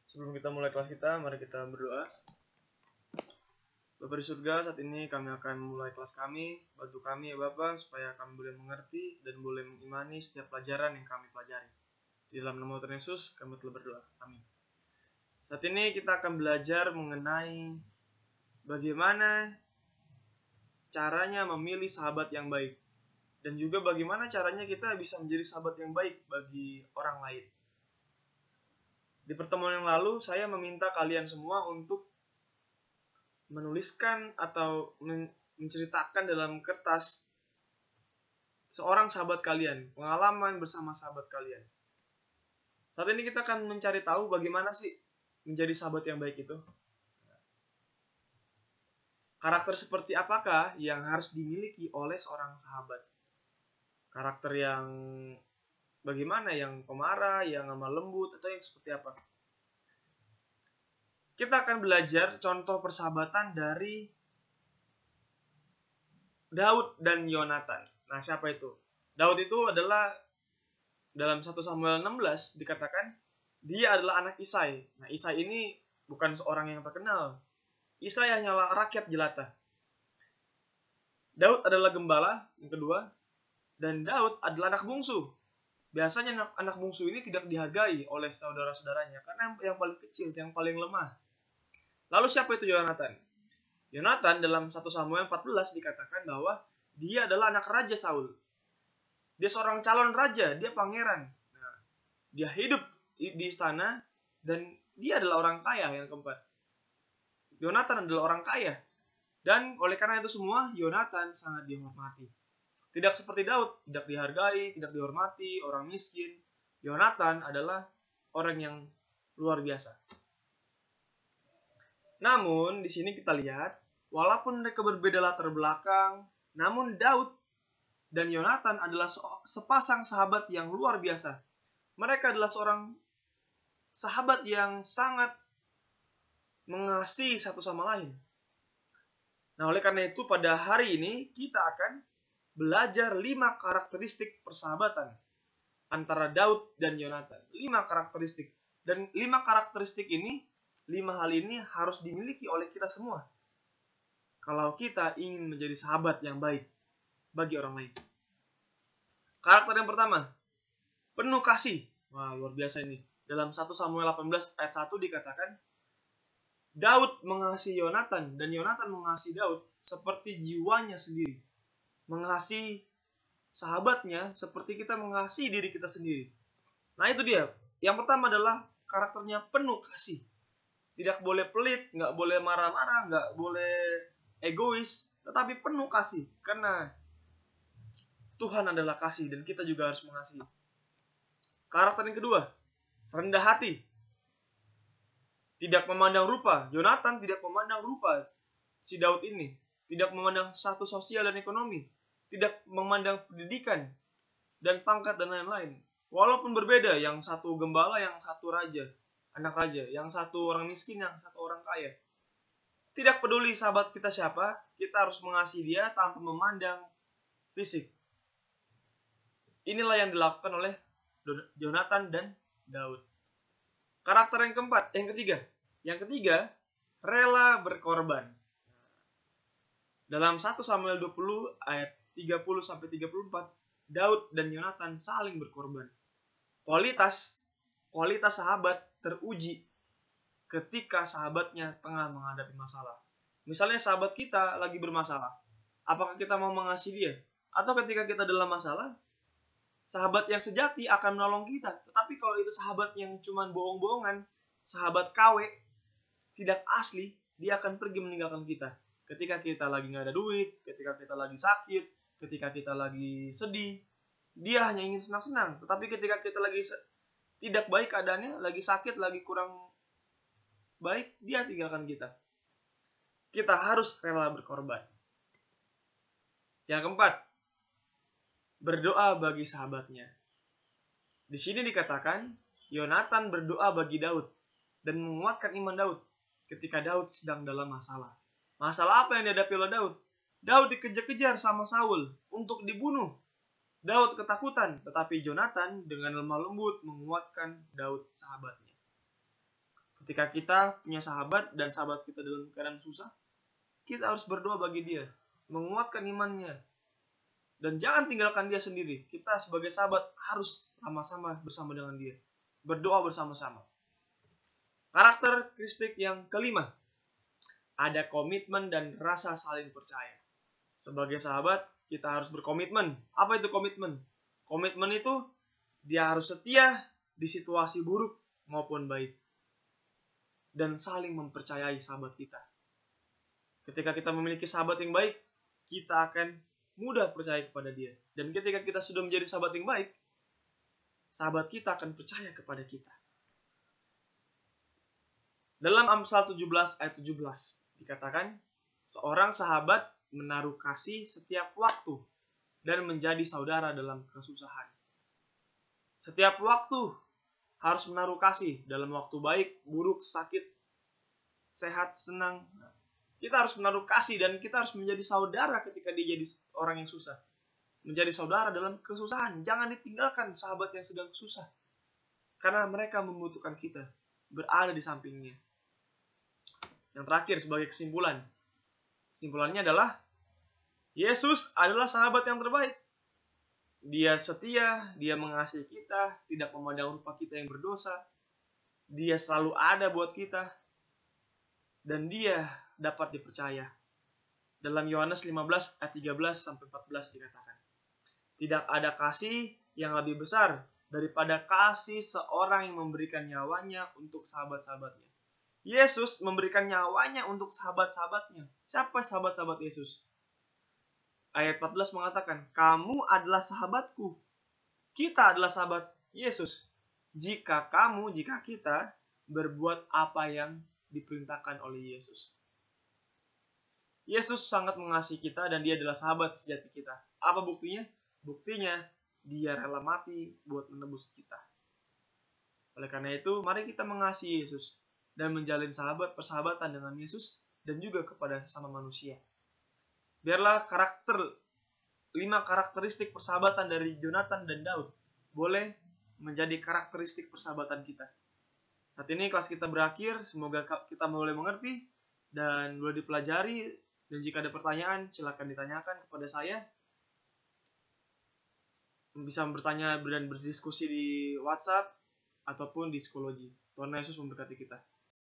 Sebelum kita mulai kelas kita, mari kita berdoa. Bapa di surga, saat ini kami akan memulai kelas kami. Bantu kami ya Bapa, supaya kami boleh mengerti dan boleh mengimani setiap pelajaran yang kami pelajari. Di dalam nama Tuhan Yesus, kami telah berdoa. Amin. Saat ini kita akan belajar mengenai bagaimana caranya memilih sahabat yang baik. Dan juga bagaimana caranya kita bisa menjadi sahabat yang baik bagi orang lain. Di pertemuan yang lalu, saya meminta kalian semua untuk menuliskan atau menceritakan dalam kertas seorang sahabat kalian, pengalaman bersama sahabat kalian. Saat ini kita akan mencari tahu bagaimana sih menjadi sahabat yang baik itu. Karakter seperti apakah yang harus dimiliki oleh seorang sahabat? Karakter yang bagaimana, yang pemarah, yang lemah lembut, atau yang seperti apa? Kita akan belajar contoh persahabatan dari Daud dan Yonatan. Nah, siapa itu? Daud itu adalah dalam 1 Samuel 16 dikatakan dia adalah anak Isai. Nah, Isai ini bukan seorang yang terkenal. Isai hanyalah rakyat jelata. Daud adalah gembala yang kedua, dan Daud adalah anak bungsu. Biasanya anak bungsu ini tidak dihargai oleh saudara-saudaranya karena yang paling kecil, yang paling lemah. Lalu siapa itu Yonatan? Yonatan dalam 1 Samuel 14 dikatakan bahwa dia adalah anak Raja Saul. Dia seorang calon raja, dia pangeran. Nah, dia hidup di istana dan dia adalah orang kaya yang keempat. Yonatan adalah orang kaya. Dan oleh karena itu semua, Yonatan sangat dihormati. Tidak seperti Daud, tidak dihargai, tidak dihormati, orang miskin. Yonatan adalah orang yang luar biasa. Namun, di sini kita lihat, walaupun mereka berbeda latar belakang, namun Daud dan Yonatan adalah sepasang sahabat yang luar biasa. Mereka adalah seorang sahabat yang sangat mengasihi satu sama lain. Nah, oleh karena itu pada hari ini kita akan belajar 5 karakteristik persahabatan antara Daud dan Yonatan. 5 karakteristik. Dan 5 karakteristik ini, 5 hal ini harus dimiliki oleh kita semua. Kalau kita ingin menjadi sahabat yang baik bagi orang lain. Karakter yang pertama, penuh kasih. Wah, luar biasa ini. Dalam 1 Samuel 18 ayat 1 dikatakan, Daud mengasihi Yonatan dan Yonatan mengasihi Daud seperti jiwanya sendiri. Mengasihi sahabatnya seperti kita mengasihi diri kita sendiri. Nah, itu dia. Yang pertama adalah karakternya penuh kasih. Tidak boleh pelit, nggak boleh marah-marah, nggak boleh egois, tetapi penuh kasih. Karena Tuhan adalah kasih dan kita juga harus mengasihi. Karakter yang kedua, rendah hati. Tidak memandang rupa. Yonatan tidak memandang rupa si Daud ini. Tidak memandang status sosial dan ekonomi. Tidak memandang pendidikan dan pangkat dan lain-lain. Walaupun berbeda, yang satu gembala, yang satu raja. Anak raja, yang satu orang miskin, yang satu orang kaya. Tidak peduli sahabat kita siapa, kita harus mengasihi dia tanpa memandang fisik. Inilah yang dilakukan oleh Yonatan dan Daud. Karakter yang keempat, yang ketiga, rela berkorban. Dalam 1 Samuel 20 ayat 30-34, Daud dan Yonatan saling berkorban. Kualitas sahabat teruji ketika sahabatnya tengah menghadapi masalah. Misalnya sahabat kita lagi bermasalah. Apakah kita mau mengasihi dia? Atau ketika kita dalam masalah, sahabat yang sejati akan menolong kita. Tetapi kalau itu sahabat yang cuma bohong-bohongan, sahabat KW, tidak asli, dia akan pergi meninggalkan kita. Ketika kita lagi nggak ada duit, ketika kita lagi sakit, ketika kita lagi sedih, dia hanya ingin senang-senang. Tetapi ketika kita lagi tidak baik keadaannya, lagi sakit, lagi kurang baik, dia tinggalkan kita. Kita harus rela berkorban. Yang keempat, berdoa bagi sahabatnya. Di sini dikatakan, Yonatan berdoa bagi Daud dan menguatkan iman Daud ketika Daud sedang dalam masalah. Masalah apa yang dihadapi oleh Daud? Daud dikejar-kejar sama Saul untuk dibunuh. Daud ketakutan, tetapi Yonatan dengan lemah lembut menguatkan Daud sahabatnya. Ketika kita punya sahabat dan sahabat kita dalam keadaan susah, kita harus berdoa bagi dia, menguatkan imannya, dan jangan tinggalkan dia sendiri. Kita sebagai sahabat harus sama-sama bersama dengan dia, berdoa bersama-sama. Karakteristik yang kelima, ada komitmen dan rasa saling percaya. Sebagai sahabat, kita harus berkomitmen. Apa itu komitmen? Komitmen itu dia harus setia di situasi buruk maupun baik, dan saling mempercayai sahabat kita. Ketika kita memiliki sahabat yang baik, kita akan mudah percaya kepada dia. Dan ketika kita sudah menjadi sahabat yang baik, sahabat kita akan percaya kepada kita. Dalam Amsal 17 ayat 17 dikatakan, seorang sahabat menaruh kasih setiap waktu dan menjadi saudara dalam kesusahan. Setiap waktu harus menaruh kasih dalam waktu baik, buruk, sakit, sehat, senang. Kita harus menaruh kasih dan kita harus menjadi saudara ketika dia jadi orang yang susah. Menjadi saudara dalam kesusahan. Jangan ditinggalkan sahabat yang sedang susah. Karena mereka membutuhkan kita. Berada di sampingnya. Yang terakhir sebagai kesimpulan. Kesimpulannya adalah Yesus adalah sahabat yang terbaik. Dia setia, dia mengasihi kita, tidak memandang rupa kita yang berdosa. Dia selalu ada buat kita. Dan dia dapat dipercaya. Dalam Yohanes 15 ayat 13-14 dikatakan, tidak ada kasih yang lebih besar daripada kasih seorang yang memberikan nyawanya untuk sahabat-sahabatnya. Yesus memberikan nyawanya untuk sahabat-sahabatnya. Siapa sahabat-sahabat Yesus? Ayat 14 mengatakan, kamu adalah sahabatku. Kita adalah sahabat Yesus. Jika kita berbuat apa yang diperintahkan oleh Yesus. Yesus sangat mengasihi kita dan dia adalah sahabat sejati kita. Apa buktinya? Buktinya dia rela mati buat menebus kita. Oleh karena itu, mari kita mengasihi Yesus dan menjalin persahabatan dengan Yesus dan juga kepada sesama manusia. Biarlah 5 karakteristik persahabatan dari Jonathan dan Daud boleh menjadi karakteristik persahabatan kita. Saat ini kelas kita berakhir, semoga kita boleh mengerti dan boleh dipelajari. Dan jika ada pertanyaan, silakan ditanyakan kepada saya. Bisa bertanya dan berdiskusi di WhatsApp ataupun di psikologi. Tuhan Yesus memberkati kita.